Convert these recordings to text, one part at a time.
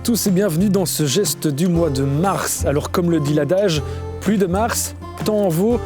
tous et bienvenue dans ce geste du mois de mars. Alors comme le dit l'adage, pluie de mars, temps en vaut,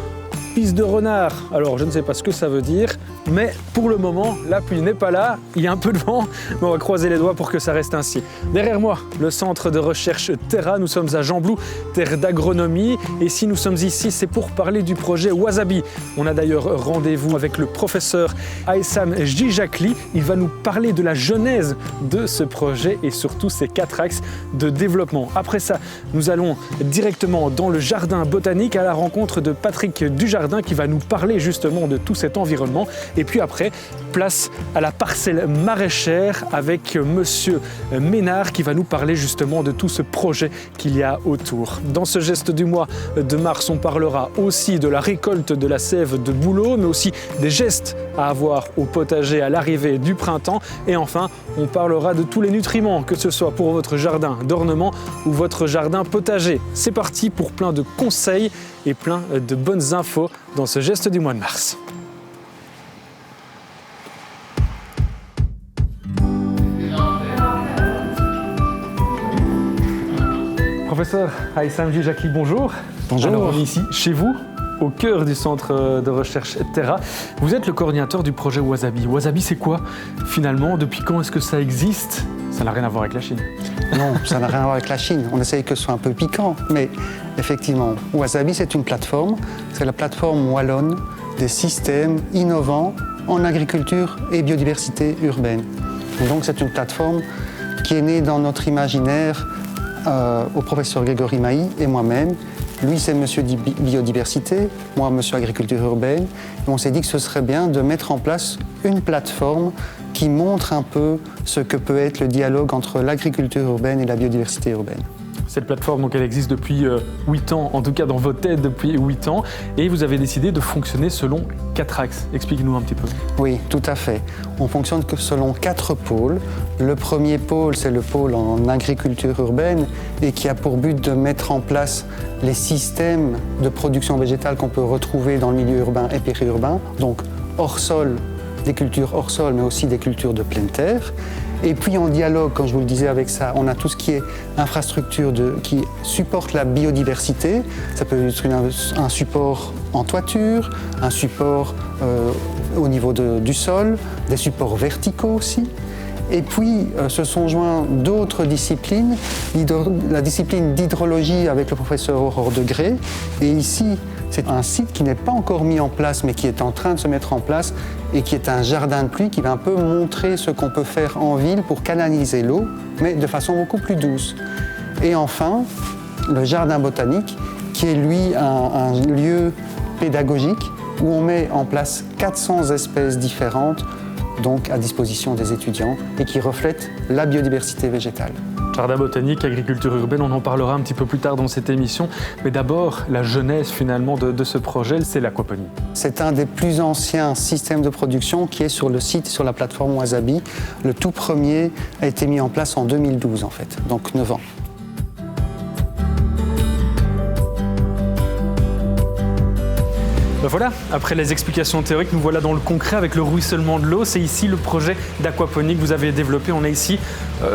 pisse de renard. Alors je ne sais pas ce que ça veut dire, mais pour le moment, la pluie n'est pas là, il y a un peu de vent, mais on va croiser les doigts pour que ça reste ainsi. Derrière moi, le centre de recherche Terra, nous sommes à Gembloux, terre d'agronomie, et si nous sommes ici, c'est pour parler du projet Wasabi. On a d'ailleurs rendez-vous avec le professeur Aïssam Jijakli, il va nous parler de la genèse de ce projet et surtout ses 4 axes de développement. Après ça, nous allons directement dans le jardin botanique à la rencontre de Patrick Dujardin qui va nous parler justement de tout cet environnement. Et puis après, place à la parcelle maraîchère avec monsieur Ménard qui va nous parler justement de tout ce projet qu'il y a autour. Dans ce geste du mois de mars, on parlera aussi de la récolte de la sève de bouleau, mais aussi des gestes à avoir au potager à l'arrivée du printemps. Et enfin, on parlera de tous les nutriments, que ce soit pour votre jardin d'ornement ou votre jardin potager. C'est parti pour plein de conseils et plein de bonnes infos dans ce geste du mois de mars. Professeur Aïssam Jijakli, bonjour. Bonjour. Alors, on est ici chez vous, au cœur du centre de recherche Terra. Vous êtes le coordinateur du projet Wasabi. Wasabi, c'est quoi finalement? Depuis quand est-ce que ça existe? Ça n'a rien à voir avec la Chine. Non, ça n'a rien à voir avec la Chine. On essaye que ce soit un peu piquant, mais effectivement, Wasabi, c'est une plateforme. C'est la plateforme wallonne des systèmes innovants en agriculture et biodiversité urbaine. Donc, c'est une plateforme qui est née dans notre imaginaire au professeur Grégory Mailly et moi-même. Lui, c'est monsieur biodiversité, moi, monsieur agriculture urbaine. Et on s'est dit que ce serait bien de mettre en place une plateforme qui montre un peu ce que peut être le dialogue entre l'agriculture urbaine et la biodiversité urbaine. Cette plateforme, donc, elle existe depuis 8 ans, en tout cas dans vos têtes depuis 8 ans, et vous avez décidé de fonctionner selon 4 axes. Expliquez-nous un petit peu. Oui, tout à fait. On fonctionne selon 4 pôles. Le premier pôle, c'est le pôle en agriculture urbaine et qui a pour but de mettre en place les systèmes de production végétale qu'on peut retrouver dans le milieu urbain et périurbain, donc hors sol, des cultures hors sol, mais aussi des cultures de pleine terre. Et puis en dialogue, comme je vous le disais avec ça, on a tout ce qui est infrastructure qui supporte la biodiversité. Ça peut être un support en toiture, un support au niveau du sol, des supports verticaux aussi. Et puis se sont joints d'autres disciplines, la discipline d'hydrologie avec le professeur Aurore Degré. Et ici, c'est un site qui n'est pas encore mis en place, mais qui est en train de se mettre en place et qui est un jardin de pluie qui va un peu montrer ce qu'on peut faire en ville pour canaliser l'eau, mais de façon beaucoup plus douce. Et enfin, le jardin botanique, qui est lui un lieu pédagogique où on met en place 400 espèces différentes, donc à disposition des étudiants, et qui reflète la biodiversité végétale. Jardin botanique, agriculture urbaine, on en parlera un petit peu plus tard dans cette émission. Mais d'abord, la genèse finalement de ce projet, c'est l'aquaponie. C'est un des plus anciens systèmes de production qui est sur le site, sur la plateforme Wasabi. Le tout premier a été mis en place en 2012 en fait, donc 9 ans. Ben voilà, après les explications théoriques, nous voilà dans le concret avec le ruissellement de l'eau. C'est ici le projet d'aquaponie que vous avez développé. On est ici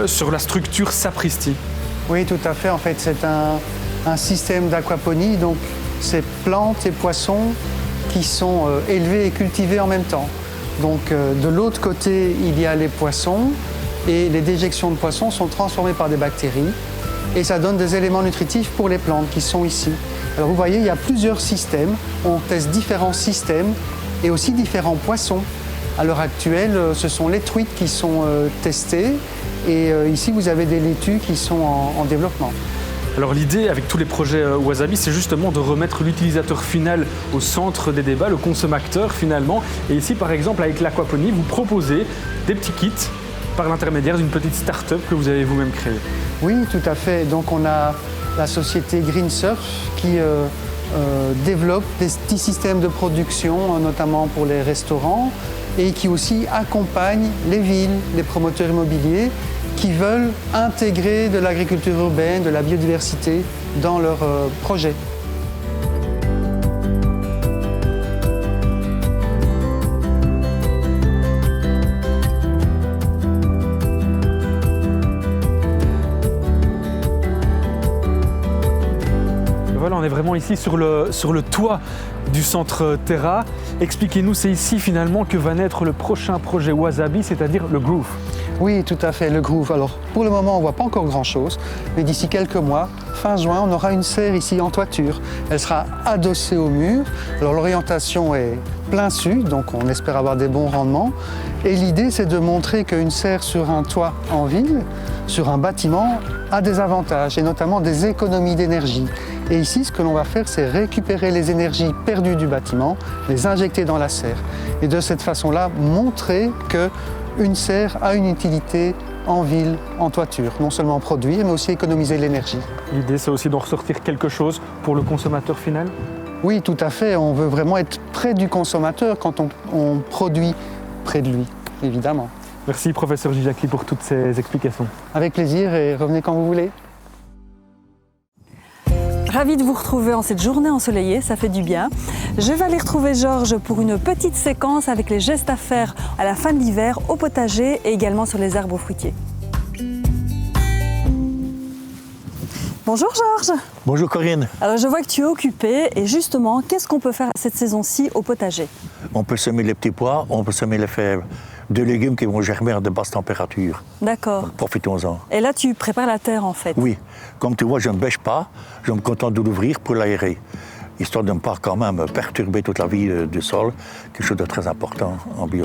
sur la structure Sapristi. Oui, tout à fait. En fait, c'est un système d'aquaponie. Donc, c'est plantes et poissons qui sont élevés et cultivés en même temps. Donc, de l'autre côté, il y a les poissons et les déjections de poissons sont transformées par des bactéries et ça donne des éléments nutritifs pour les plantes qui sont ici. Alors vous voyez, il y a plusieurs systèmes, on teste différents systèmes et aussi différents poissons. À l'heure actuelle, ce sont les truites qui sont testées et ici vous avez des laitues qui sont en développement. Alors l'idée avec tous les projets Wasabi, c'est justement de remettre l'utilisateur final au centre des débats, le consommateur finalement. Et ici par exemple avec l'aquaponie, vous proposez des petits kits par l'intermédiaire d'une petite start-up que vous avez vous-même créée. Oui, tout à fait. Donc on a la société Green Surf qui développe des petits systèmes de production, notamment pour les restaurants, et qui aussi accompagne les villes, les promoteurs immobiliers qui veulent intégrer de l'agriculture urbaine, de la biodiversité dans leurs projets. ici sur le toit du centre Terra. Expliquez-nous, c'est ici finalement que va naître le prochain projet Wasabi, c'est-à-dire le Groove. Oui, tout à fait, le Groove. Alors, pour le moment, on ne voit pas encore grand-chose, mais d'ici quelques mois, fin juin, on aura une serre ici en toiture. Elle sera adossée au mur. Alors, l'orientation est plein sud, donc on espère avoir des bons rendements. Et l'idée, c'est de montrer qu'une serre sur un toit en ville, sur un bâtiment, a des avantages, et notamment des économies d'énergie. Et ici, ce que l'on va faire, c'est récupérer les énergies perdues du bâtiment, les injecter dans la serre. Et de cette façon-là, montrer qu'une serre a une utilité en ville, en toiture. Non seulement produire, mais aussi économiser l'énergie. L'idée, c'est aussi d'en ressortir quelque chose pour le consommateur final? Oui, tout à fait. On veut vraiment être près du consommateur quand on produit près de lui, évidemment. Merci, professeur Gijacli, pour toutes ces explications. Avec plaisir et revenez quand vous voulez. Ravie de vous retrouver en cette journée ensoleillée, ça fait du bien. Je vais aller retrouver Georges pour une petite séquence avec les gestes à faire à la fin de l'hiver au potager et également sur les arbres fruitiers. Bonjour Georges. Bonjour Corinne. Alors je vois que tu es occupé et justement, qu'est-ce qu'on peut faire cette saison-ci au potager? On peut semer les petits pois, on peut semer les fèves, deux légumes qui vont germer à de basses températures. D'accord. Profitons-en. Et là tu prépares la terre en fait? Oui, comme tu vois, je ne bêche pas, je me contente de l'ouvrir pour l'aérer, histoire de ne pas quand même perturber toute la vie du sol, quelque chose de très important en bio.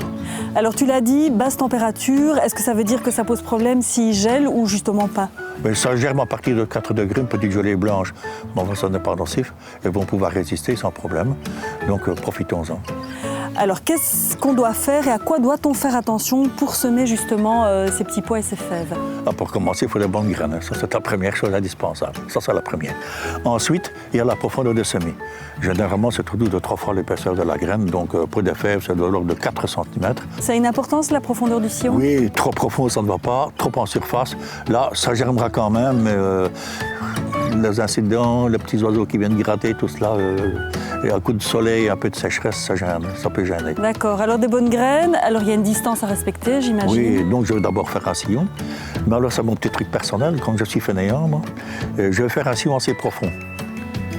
Alors tu l'as dit, basse température, est-ce que ça veut dire que ça pose problème s'il gèle ou justement pas? Mais ça germe à partir de 4 degrés, une petite gelée blanche. Bon, ça n'est pas nocif, elles vont pouvoir résister sans problème, donc profitons-en. Alors qu'est-ce qu'on doit faire et à quoi doit-on faire attention pour semer justement ces petits pois et ces fèves? Pour commencer, il faut des bonnes graines. Ça, c'est la première chose indispensable. Ça, c'est la première. Ensuite, il y a la profondeur de semis. Généralement, c'est tout de 3 fois l'épaisseur de la graine. Donc, pour des fèves, c'est de l'ordre de 4 cm. Ça a une importance, la profondeur du sillon? Oui, trop profond, ça ne va pas. Trop en surface. Là, ça germera quand même, mais les incidents, les petits oiseaux qui viennent gratter, tout cela, et un coup de soleil, un peu de sécheresse, ça gêne, ça peut gêner. D'accord. Alors, des bonnes graines, alors il y a une distance à respecter, j'imagine? Oui, donc je vais d'abord faire un sillon. Mais alors, c'est mon petit truc personnel, quand je suis fainéant, moi, je vais faire un sillon assez profond.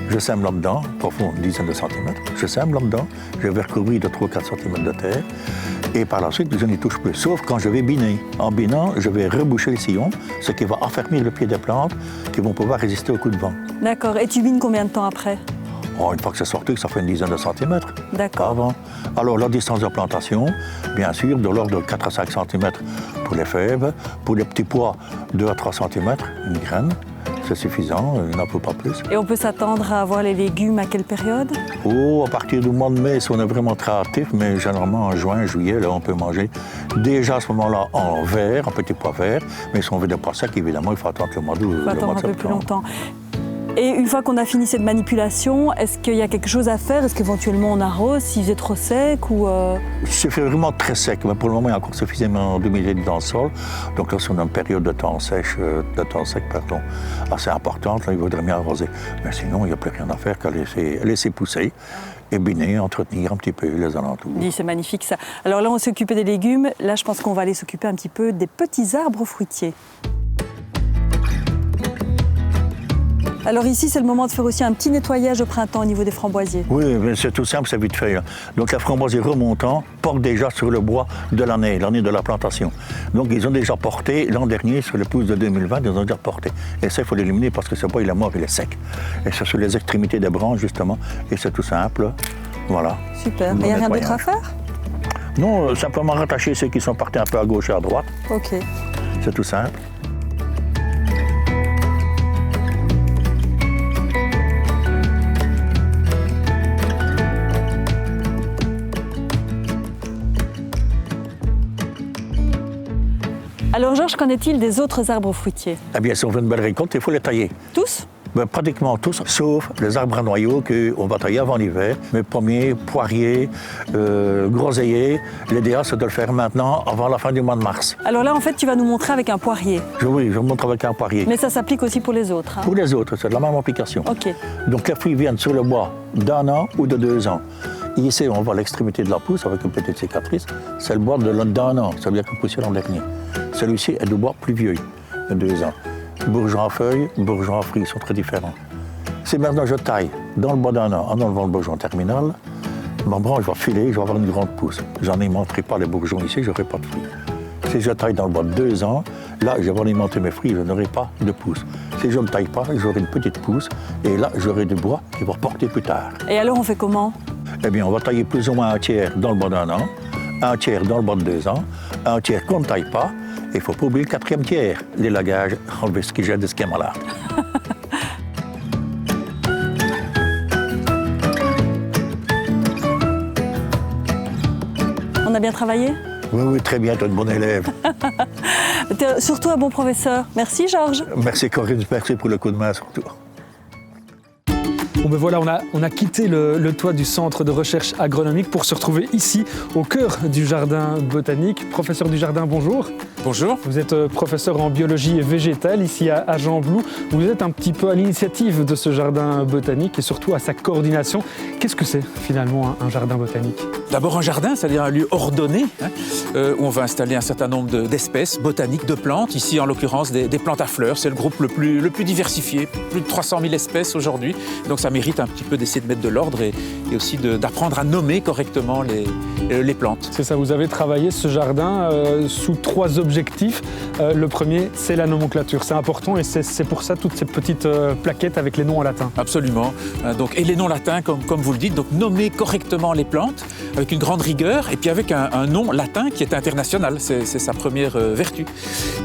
Je sème là-dedans, profond, une dizaine de centimètres. Je sème là-dedans, je vais recouvrir de 3 ou 4 cm de terre. Et par la suite, je n'y touche plus, sauf quand je vais biner. En binant, je vais reboucher le sillon, ce qui va affermir le pied des plantes qui vont pouvoir résister aux coups de vent. D'accord. Et tu bines combien de temps après? Une fois que c'est sorti, ça fait une dizaine de centimètres. D'accord. Avant. Alors, la distance de plantation, bien sûr, de l'ordre de 4 à 5 cm pour les fèves. Pour les petits pois, 2 à 3 cm, une graine. C'est suffisant, il n'en faut pas plus. Et on peut s'attendre à avoir les légumes à quelle période? À partir du mois de mai, si on est vraiment très actif, mais généralement en juin, juillet, là, on peut manger déjà à ce moment-là en verre, en petits pois verts. Mais si on veut des pois secs, évidemment, il faut attendre le mois d'août. Il faut attendre un peu plus longtemps. Et une fois qu'on a fini cette manipulation, est-ce qu'il y a quelque chose à faire? Est-ce qu'éventuellement on arrose s'il faisait trop sec ou C'est fait vraiment très sec, mais pour le moment il y a encore suffisamment d'humidité dans le sol. Donc là, si on a une période de temps sec, assez importante, là, il vaudrait mieux arroser. Mais sinon, il n'y a plus rien à faire qu'à laisser pousser et biner, entretenir un petit peu les alentours. Oui, c'est magnifique ça. Alors là, on s'est occupé des légumes. Là, je pense qu'on va aller s'occuper un petit peu des petits arbres fruitiers. Alors ici, c'est le moment de faire aussi un petit nettoyage au printemps au niveau des framboisiers. Oui, mais c'est tout simple, c'est vite fait. Donc les framboisiers remontants portent déjà sur le bois de l'année de la plantation. Donc ils ont déjà porté, l'an dernier, sur les pousses de 2020, ils ont déjà porté. Et ça, il faut l'éliminer parce que ce bois, il est mort, il est sec. Et c'est sur les extrémités des branches, justement. Et c'est tout simple. Voilà. Super. Il n'y a rien d'autre à faire? Non, simplement rattacher ceux qui sont partis un peu à gauche et à droite. Ok. C'est tout simple. Alors Georges, qu'en est-il des autres arbres fruitiers? Eh bien, si on veut une belle récolte, il faut les tailler. Tous? Pratiquement tous, sauf les arbres à noyaux qu'on va tailler avant l'hiver. Mais pommiers, poiriers, groseilliers, l'idéal c'est de le faire maintenant, avant la fin du mois de mars. Alors là, en fait, tu vas nous montrer avec un poirier. Oui, je vous montre avec un poirier. Mais ça s'applique aussi pour les autres. Pour les autres, c'est de la même application. Ok. Donc les fruits viennent sur le bois d'1 an ou de 2 ans. Ici, on voit l'extrémité de la pousse avec une petite cicatrice. C'est le bois d'1 an, ça veut dire qu'il a poussé l'an dernier. Celui-ci est du bois plus vieux, de 2 ans. Bourgeons en feuilles, bourgeons en fruits sont très différents. C'est maintenant je taille. dans le bois d'un an, en enlevant le bourgeon terminal, ma branche va filer, je vais avoir une grande pousse. J'en alimenterai pas les bourgeons ici, je n'aurai pas de fruits. Si je taille dans le bois de 2 ans, là, je vais alimenter mes fruits, je n'aurai pas de pousse. Si je ne taille pas, j'aurai une petite pousse, et là, j'aurai du bois qui va porter plus tard. Et alors, on fait comment? Eh bien, on va tailler plus ou moins un tiers dans le bois d'un an, un tiers dans le bois de 2 ans, un tiers qu'on ne taille pas, et il ne faut pas oublier le 4e tiers, l'élagage, enlever ce qui jette de ce qui est malade. On a bien travaillé? Oui, très bien, tu es une bonne élève. T'es surtout un bon professeur. Merci Georges. Merci Corinne, merci pour le coup de main surtout. Bon ben voilà, on a quitté le toit du centre de recherche agronomique pour se retrouver ici, au cœur du jardin botanique. Professeur du jardin, bonjour. Bonjour. Vous êtes professeur en biologie végétale ici à Gembloux. Vous êtes un petit peu à l'initiative de ce jardin botanique et surtout à sa coordination. Qu'est-ce que c'est finalement un jardin botanique? D'abord un jardin, c'est-à-dire un lieu ordonné où on va installer un certain nombre d'espèces botaniques, de plantes. Ici en l'occurrence des plantes à fleurs, c'est le groupe le plus diversifié, plus de 300 000 espèces aujourd'hui. Donc ça mérite un petit peu d'essayer de mettre de l'ordre et aussi d'apprendre à nommer correctement les plantes. C'est ça, vous avez travaillé ce jardin sous 3 objectifs. Le premier, c'est la nomenclature. C'est important et c'est pour ça toutes ces petites plaquettes avec les noms en latin. Absolument. Et les noms latins, comme vous le dites, donc nommer correctement les plantes avec une grande rigueur et puis avec un nom latin qui est international. C'est sa première vertu.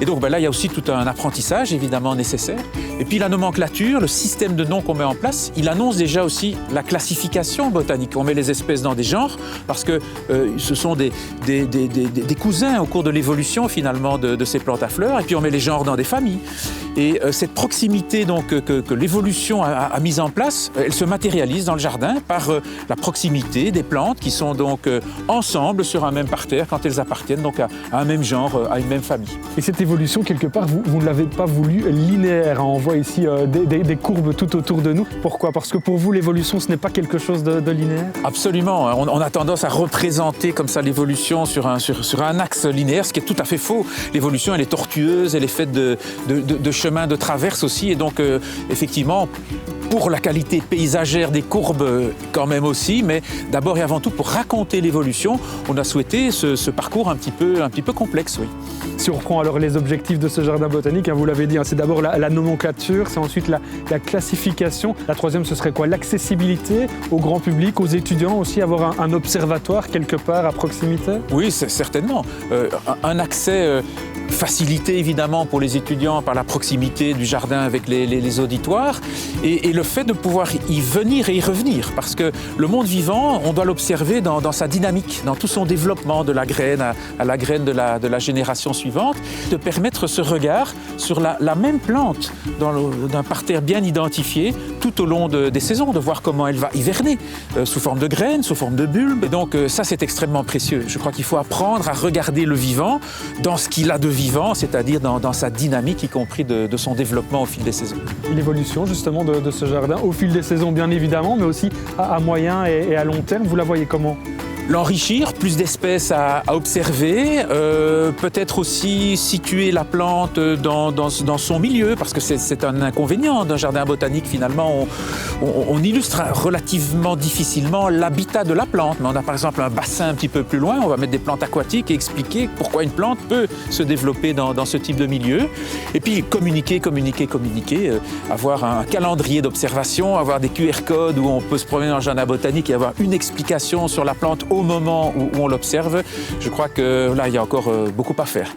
Et donc là, il y a aussi tout un apprentissage évidemment nécessaire. Et puis la nomenclature, le système de noms qu'on met en place, il annonce déjà aussi la classification botanique. On met les espèces dans des genres parce que ce sont des cousins au cours de l'évolution finalement de ces plantes à fleurs. Et puis on met les genres dans des familles. Et cette proximité donc, que l'évolution a mise en place, elle se matérialise dans le jardin par la proximité des plantes qui sont donc ensemble sur un même parterre quand elles appartiennent donc à un même genre, à une même famille. Et cette évolution, quelque part, vous ne l'avez pas voulu linéaire. On voit ici des courbes tout autour de nous. Pourquoi? Parce que pour vous, l'évolution, ce n'est pas quelque chose de linéaire? Absolument. On a tendance à représenter comme ça l'évolution sur un axe linéaire, ce qui est tout à fait faux. L'évolution, elle est tortueuse, elle est faite de chemins de traverse aussi. Et donc, effectivement, pour la qualité paysagère des courbes quand même aussi, mais d'abord et avant tout pour raconter l'évolution, on a souhaité ce parcours un petit peu complexe, oui. Si on reprend alors les objectifs de ce jardin botanique, vous l'avez dit, c'est d'abord la nomenclature, c'est ensuite la classification. La troisième, ce serait quoi? L'accessibilité au grand public, aux étudiants aussi, avoir un observatoire quelque part à proximité? Oui, certainement. Un accès facilité évidemment pour les étudiants par la proximité du jardin avec les auditoires et le fait de pouvoir y venir et y revenir parce que le monde vivant, on doit l'observer dans sa dynamique, dans tout son développement de la graine à la graine de la génération suivante, de permettre ce regard sur la même plante d'un parterre bien identifié tout au long des saisons, de voir comment elle va hiverner sous forme de graines, sous forme de bulbes. Et donc ça c'est extrêmement précieux. Je crois qu'il faut apprendre à regarder le vivant dans ce qu'il a de vivant, c'est-à-dire dans sa dynamique, y compris de son développement au fil des saisons. L'évolution justement de ce jardin, au fil des saisons bien évidemment, mais aussi à moyen et à long terme, vous la voyez comment? L'enrichir, plus d'espèces à observer, peut-être aussi situer la plante dans son milieu, parce que c'est un inconvénient d'un jardin botanique finalement. On illustre relativement difficilement l'habitat de la plante, mais on a par exemple un bassin un petit peu plus loin, on va mettre des plantes aquatiques et expliquer pourquoi une plante peut se développer dans ce type de milieu. Et puis communiquer, avoir un calendrier d'observation, avoir des QR codes où on peut se promener dans le jardin botanique et avoir une explication sur la plante au moment où on l'observe. Je crois que là, il y a encore beaucoup à faire.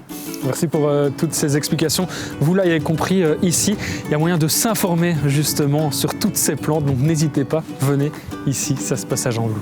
Merci pour toutes ces explications. Vous l'avez compris, ici, il y a moyen de s'informer justement sur toutes ces plantes, donc n'hésitez pas, venez ici, ça se passe à Gembloux.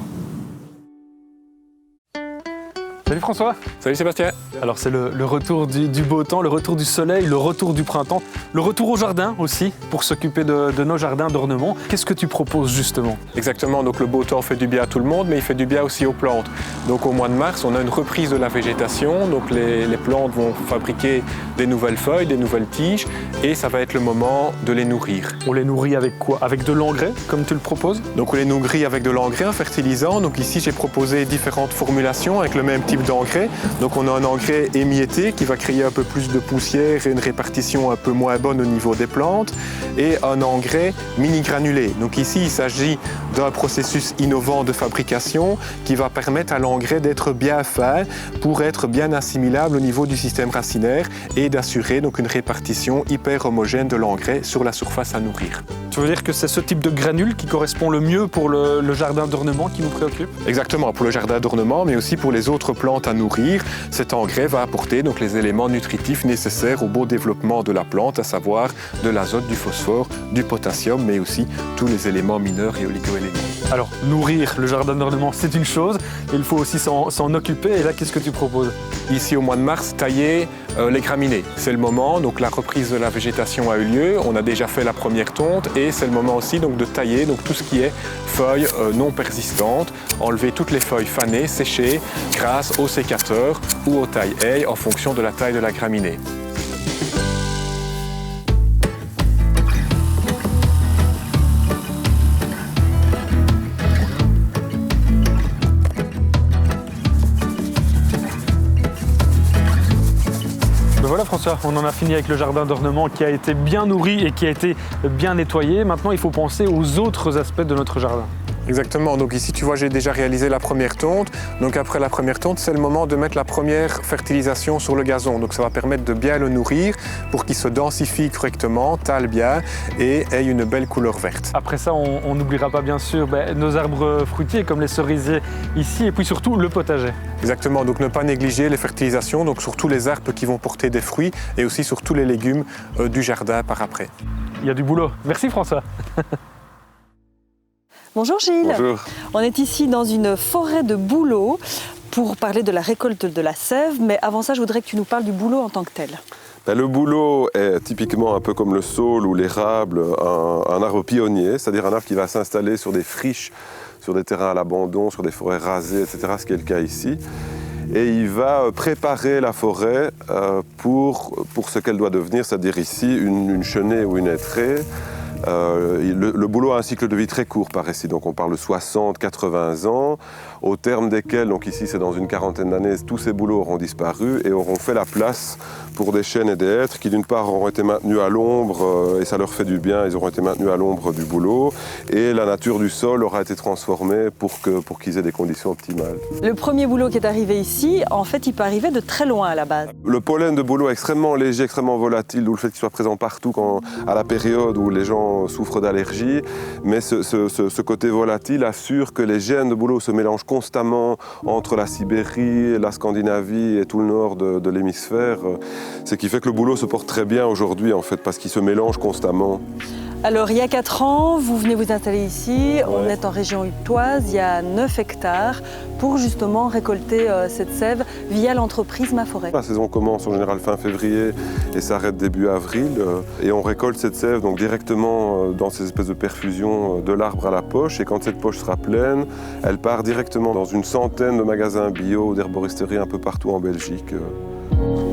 Salut François. Salut Sébastien. Alors c'est le retour du beau temps, le retour du soleil, le retour du printemps, le retour au jardin aussi, pour s'occuper de nos jardins d'ornement. Qu'est-ce que tu proposes justement? Exactement, donc le beau temps fait du bien à tout le monde, mais il fait du bien aussi aux plantes. Donc au mois de mars, on a une reprise de la végétation, donc les plantes vont fabriquer des nouvelles feuilles, des nouvelles tiges, et ça va être le moment de les nourrir. On les nourrit avec quoi? Avec de l'engrais, comme tu le proposes? Donc on les nourrit avec de l'engrais, un fertilisant. Donc ici j'ai proposé différentes formulations avec le même type types d'engrais. Donc on a un engrais émietté qui va créer un peu plus de poussière et une répartition un peu moins bonne au niveau des plantes, et un engrais mini-granulé. Donc ici, il s'agit d'un processus innovant de fabrication qui va permettre à l'engrais d'être bien fin pour être bien assimilable au niveau du système racinaire et d'assurer donc une répartition hyper homogène de l'engrais sur la surface à nourrir. Tu veux dire que c'est ce type de granule qui correspond le mieux pour le jardin d'ornement qui nous préoccupe? Exactement, pour le jardin d'ornement, mais aussi pour les autres plantes à nourrir. Cet engrais va apporter donc les éléments nutritifs nécessaires au beau développement de la plante, à savoir de l'azote, du phosphore, du potassium, mais aussi tous les éléments mineurs et oligo-éléments. Alors, nourrir le jardin d'ornement, c'est une chose, mais il faut aussi s'en occuper. Et là, qu'est-ce que tu proposes? Ici, au mois de mars, tailler les graminées. C'est le moment, donc la reprise de la végétation a eu lieu. On a déjà fait la première tonte et c'est le moment aussi donc, de tailler donc, tout ce qui est feuilles non persistantes, enlever toutes les feuilles fanées, séchées grâce au sécateur ou au taille-haie en fonction de la taille de la graminée. Voilà François, on en a fini avec le jardin d'ornement qui a été bien nourri et qui a été bien nettoyé. Maintenant, il faut penser aux autres aspects de notre jardin. Exactement, donc ici tu vois j'ai déjà réalisé la première tonte, donc après la première tonte c'est le moment de mettre la première fertilisation sur le gazon, donc ça va permettre de bien le nourrir pour qu'il se densifie correctement, tale bien et ait une belle couleur verte. Après ça on n'oubliera pas bien sûr nos arbres fruitiers comme les cerisiers ici et puis surtout le potager. Exactement, donc ne pas négliger les fertilisations, donc sur tous les arbres qui vont porter des fruits et aussi sur tous les légumes du jardin par après. Il y a du boulot, merci François. Bonjour Gilles. Bonjour. On est ici dans une forêt de bouleaux pour parler de la récolte de la sève, mais avant ça je voudrais que tu nous parles du bouleau en tant que tel. Le bouleau est typiquement un peu comme le saule ou l'érable, un arbre pionnier, c'est-à-dire un arbre qui va s'installer sur des friches, sur des terrains à l'abandon, sur des forêts rasées, etc., ce qui est le cas ici. Et il va préparer la forêt pour ce qu'elle doit devenir, c'est-à-dire ici une chenée ou une hêtraie. Le bouleau a un cycle de vie très court par ici, donc on parle de 60-80 ans, au terme desquels, donc ici c'est dans une quarantaine d'années, tous ces bouleaux auront disparu et auront fait la place pour des chênes et des hêtres qui d'une part auront été maintenus à l'ombre et ça leur fait du bien, ils auront été maintenus à l'ombre du bouleau et la nature du sol aura été transformée pour qu'ils aient des conditions optimales. Le premier bouleau qui est arrivé ici, en fait il peut arriver de très loin à la base. Le pollen de bouleau est extrêmement léger, extrêmement volatile, d'où le fait qu'il soit présent partout à la période où les gens souffrent d'allergies, mais ce côté volatile assure que les gènes de bouleau se mélangent constamment entre la Sibérie, la Scandinavie et tout le nord de l'hémisphère, ce qui fait que le bouleau se porte très bien aujourd'hui en fait, parce qu'il se mélange constamment. Alors il y a 4 ans, vous venez vous installer ici, on est en région huctoise, il y a 9 hectares pour justement récolter cette sève via l'entreprise Ma Forêt. La saison commence en général fin février et s'arrête début avril et on récolte cette sève donc directement dans ces espèces de perfusions de l'arbre à la poche et quand cette poche sera pleine, elle part directement dans une centaine de magasins bio ou d'herboristeries un peu partout en Belgique.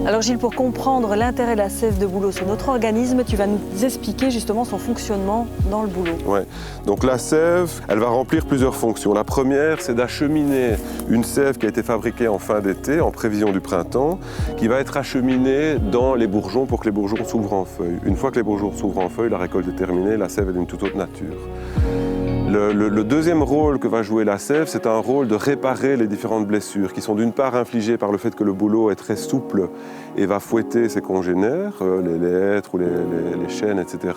Alors Gilles, pour comprendre l'intérêt de la sève de bouleau sur notre organisme, tu vas nous expliquer justement son fonctionnement dans le bouleau. Oui, donc la sève, elle va remplir plusieurs fonctions. La première, c'est d'acheminer une sève qui a été fabriquée en fin d'été, en prévision du printemps, qui va être acheminée dans les bourgeons pour que les bourgeons s'ouvrent en feuilles. Une fois que les bourgeons s'ouvrent en feuilles, la récolte est terminée, la sève est d'une toute autre nature. Le deuxième rôle que va jouer la sève, c'est un rôle de réparer les différentes blessures qui sont d'une part infligées par le fait que le bouleau est très souple et va fouetter ses congénères, les hêtres ou les chênes, etc.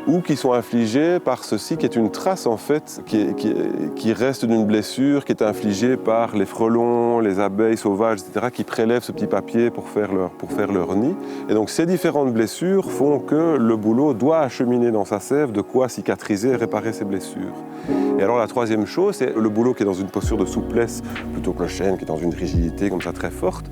Ou qui sont infligées par ceci qui est une trace en fait qui reste d'une blessure qui est infligée par les frelons, les abeilles sauvages, etc. qui prélèvent ce petit papier pour faire leur nid. Et donc ces différentes blessures font que le bouleau doit acheminer dans sa sève de quoi cicatriser et réparer ses blessures. Et alors la troisième chose, c'est le bouleau qui est dans une posture de souplesse plutôt que le chêne qui est dans une rigidité comme ça très forte.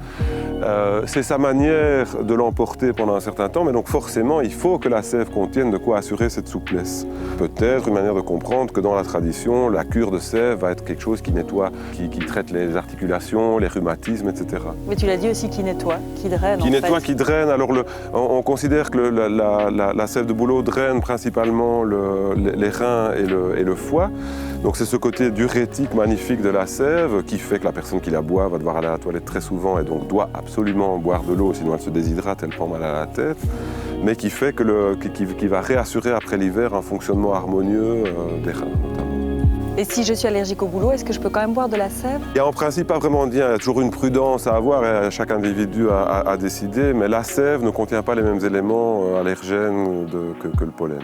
C'est sa manière de l'emporter pendant un certain temps, mais donc forcément il faut que la sève contienne de quoi assurer cette souplesse. Peut-être une manière de comprendre que dans la tradition, la cure de sève va être quelque chose qui nettoie, qui traite les articulations, les rhumatismes, etc. Mais tu l'as dit aussi qui nettoie, qui draine. Qui nettoie, qui draine. Alors on considère que la sève de bouleau draine principalement les reins et le foie. Donc c'est ce côté diurétique magnifique de la sève qui fait que la personne qui la boit va devoir aller à la toilette très souvent et donc doit absolument boire de l'eau, sinon elle se déshydrate, elle prend mal à la tête, mais qui fait qui va réassurer après l'hiver un fonctionnement harmonieux des reins notamment. Et si je suis allergique au boulot, est-ce que je peux quand même boire de la sève? Il n'y a en principe pas vraiment de lien, il y a toujours une prudence à avoir et chaque individu a décidé, mais la sève ne contient pas les mêmes éléments allergènes que le pollen.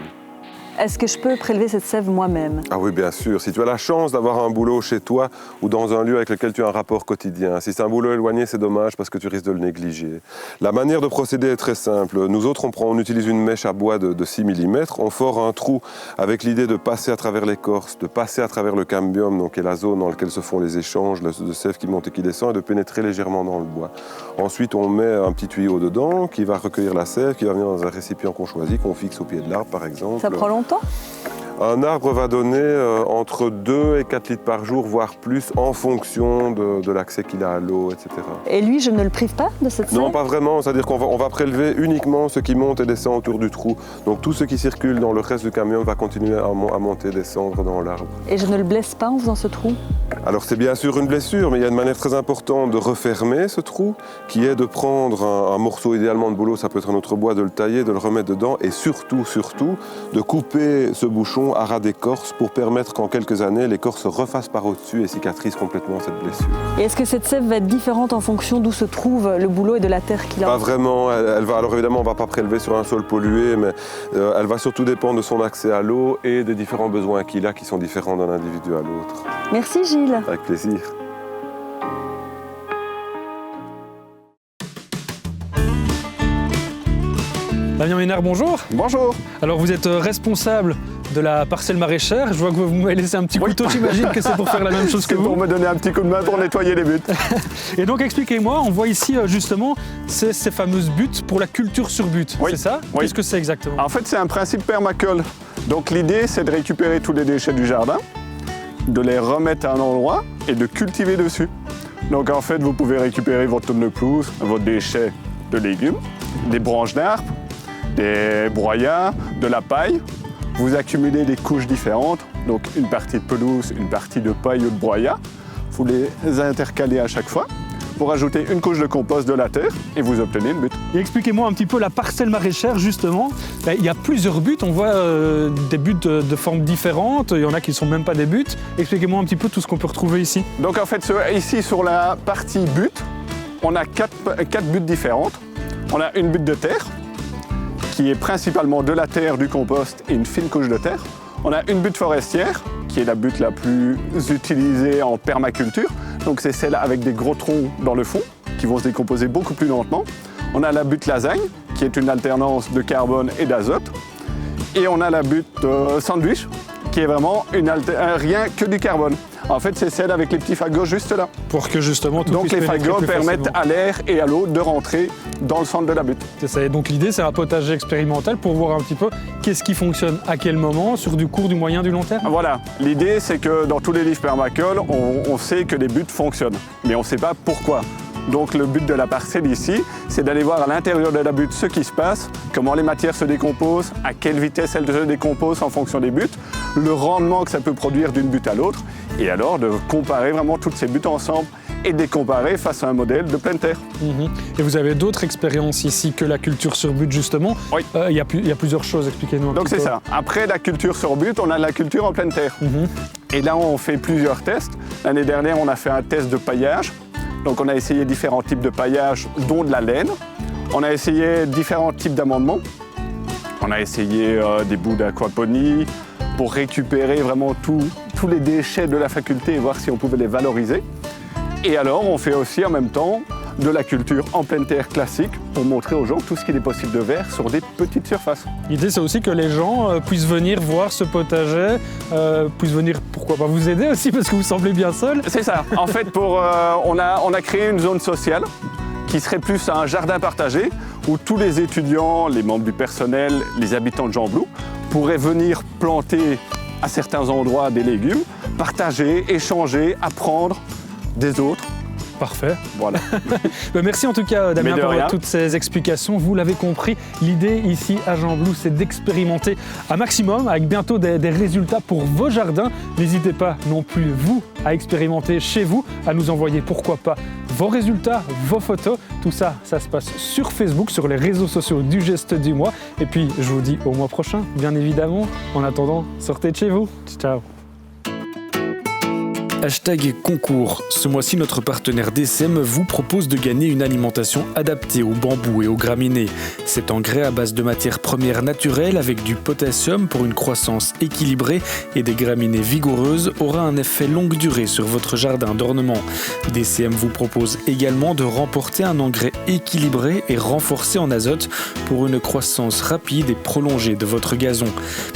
Est-ce que je peux prélever cette sève moi-même? Ah oui, bien sûr. Si tu as la chance d'avoir un boulot chez toi ou dans un lieu avec lequel tu as un rapport quotidien, si c'est un boulot éloigné, c'est dommage parce que tu risques de le négliger. La manière de procéder est très simple. Nous autres, on utilise une mèche à bois de 6 mm, on fore un trou avec l'idée de passer à travers l'écorce, de passer à travers le cambium, donc qui est la zone dans laquelle se font les échanges de sève qui monte et qui descend, et de pénétrer légèrement dans le bois. Ensuite, on met un petit tuyau dedans qui va recueillir la sève, qui va venir dans un récipient qu'on choisit, qu'on fixe au pied de l'arbre, par exemple. Ça prend longtemps? Un arbre va donner entre 2 et 4 litres par jour, voire plus, en fonction de l'accès qu'il a à l'eau, etc. Et lui, je ne le prive pas de cette sève? Non, pas vraiment. C'est-à-dire qu'on va prélever uniquement ce qui monte et descend autour du trou. Donc tout ce qui circule dans le reste du camion va continuer à monter et descendre dans l'arbre. Et je ne le blesse pas en faisant ce trou? Alors c'est bien sûr une blessure, mais il y a une manière très importante de refermer ce trou, qui est de prendre un morceau idéalement de bouleau, ça peut être un autre bois, de le tailler, de le remettre dedans, et surtout, de couper ce bouchon à ras d'écorce pour permettre qu'en quelques années, l'écorce refasse par au-dessus et cicatrise complètement cette blessure. Et est-ce que cette sève va être différente en fonction d'où se trouve le bouleau et de la terre qu'il a? Pas vraiment. Alors évidemment, on ne va pas prélever sur un sol pollué, mais elle va surtout dépendre de son accès à l'eau et des différents besoins qu'il a qui sont différents d'un individu à l'autre. Merci Gilles. Avec plaisir. Damien Ménard, bonjour. Bonjour. Alors vous êtes responsable de la parcelle maraîchère. Je vois que vous m'avez laissé un petit couteau, j'imagine que c'est pour faire la même chose que vous. C'est pour me donner un petit coup de main pour nettoyer les buttes. Et donc expliquez-moi, on voit ici justement ces fameuses buttes pour la culture sur butte, Oui. c'est ça? Oui. Qu'est-ce que c'est exactement? En fait, c'est un principe permacole. Donc l'idée, c'est de récupérer tous les déchets du jardin, de les remettre à un endroit et de cultiver dessus. Donc en fait, vous pouvez récupérer votre tonne de pelouse, vos déchets de légumes, des branches d'arbres, des broyats, de la paille. Vous accumulez des couches différentes, donc une partie de pelouse, une partie de paille ou de broyat. Vous les intercalez à chaque fois pour ajouter une couche de compost de la terre et vous obtenez une butte. Et expliquez-moi un petit peu la parcelle maraîchère justement. Il y a plusieurs buttes, on voit des buttes de formes différentes, il y en a qui ne sont même pas des buttes. Expliquez-moi un petit peu tout ce qu'on peut retrouver ici. Donc en fait, ici sur la partie butte, on a quatre buttes différentes. On a une butte de terre, qui est principalement de la terre, du compost et une fine couche de terre. On a une butte forestière, qui est la butte la plus utilisée en permaculture. Donc c'est celle avec des gros troncs dans le fond, qui vont se décomposer beaucoup plus lentement. On a la butte lasagne, qui est une alternance de carbone et d'azote. Et on a la butte sandwich, qui est vraiment rien que du carbone. En fait, c'est celle avec les petits fagots juste là. Pour que justement tout Donc puisse les pénétrer fagots plus permettent facilement. à l'air et à l'eau de rentrer dans le centre de la butte. C'est ça. Et donc l'idée, c'est un potager expérimental pour voir un petit peu qu'est-ce qui fonctionne à quel moment, sur du court, du moyen, du long terme. Voilà, l'idée c'est que dans tous les livres permacoles, on sait que les buttes fonctionnent, mais on ne sait pas pourquoi. Donc le but de la parcelle ici, c'est d'aller voir à l'intérieur de la butte ce qui se passe, comment les matières se décomposent, à quelle vitesse elles se décomposent en fonction des buttes, le rendement que ça peut produire d'une butte à l'autre, et alors de comparer vraiment toutes ces buttes ensemble et de les comparer face à un modèle de pleine terre. Et vous avez d'autres expériences ici que la culture sur butte justement. Oui. Il y a plusieurs choses, expliquez-nous un Donc petit c'est peu. ça. Après la culture sur butte, on a la culture en pleine terre. Et là, on fait plusieurs tests. L'année dernière, on a fait un test de paillage. Donc on a essayé différents types de paillage, dont de la laine. On a essayé différents types d'amendements. On a essayé des bouts d'aquaponie pour récupérer vraiment tous les déchets de la faculté et voir si on pouvait les valoriser. Et alors, on fait aussi en même temps de la culture en pleine terre classique pour montrer aux gens tout ce qu'il est possible de faire sur des petites surfaces. L'idée, c'est aussi que les gens puissent venir voir ce potager, puissent venir, pourquoi pas vous aider aussi, parce que vous semblez bien seul. C'est ça. En fait, on a créé une zone sociale qui serait plus un jardin partagé où tous les étudiants, les membres du personnel, les habitants de Gembloux pourraient venir planter à certains endroits des légumes, partager, échanger, apprendre des autres Parfait. Voilà. Merci en tout cas Damien Mais de pour rien. toutes ces explications. Vous l'avez compris, l'idée ici à Gembloux, c'est d'expérimenter un maximum avec bientôt des résultats pour vos jardins. N'hésitez pas non plus vous à expérimenter chez vous, à nous envoyer pourquoi pas vos résultats, vos photos. Tout ça, ça se passe sur Facebook, sur les réseaux sociaux du Geste du Mois. Et puis je vous dis au mois prochain, bien évidemment. En attendant, sortez de chez vous. Ciao. Hashtag concours. Ce mois-ci, notre partenaire DCM vous propose de gagner une alimentation adaptée au bambou et aux graminées. Cet engrais à base de matières premières naturelles avec du potassium pour une croissance équilibrée et des graminées vigoureuses aura un effet longue durée sur votre jardin d'ornement. DCM vous propose également de remporter un engrais équilibré et renforcé en azote pour une croissance rapide et prolongée de votre gazon.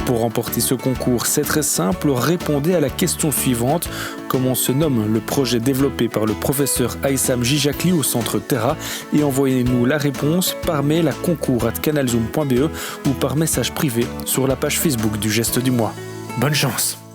Pour remporter ce concours, c'est très simple, répondez à la question suivante. Comment se nomme le projet développé par le professeur Aïssam Jijakli au centre Terra et envoyez-nous la réponse par mail à concours@canalzoom.be ou par message privé sur la page Facebook du Geste du Mois. Bonne chance!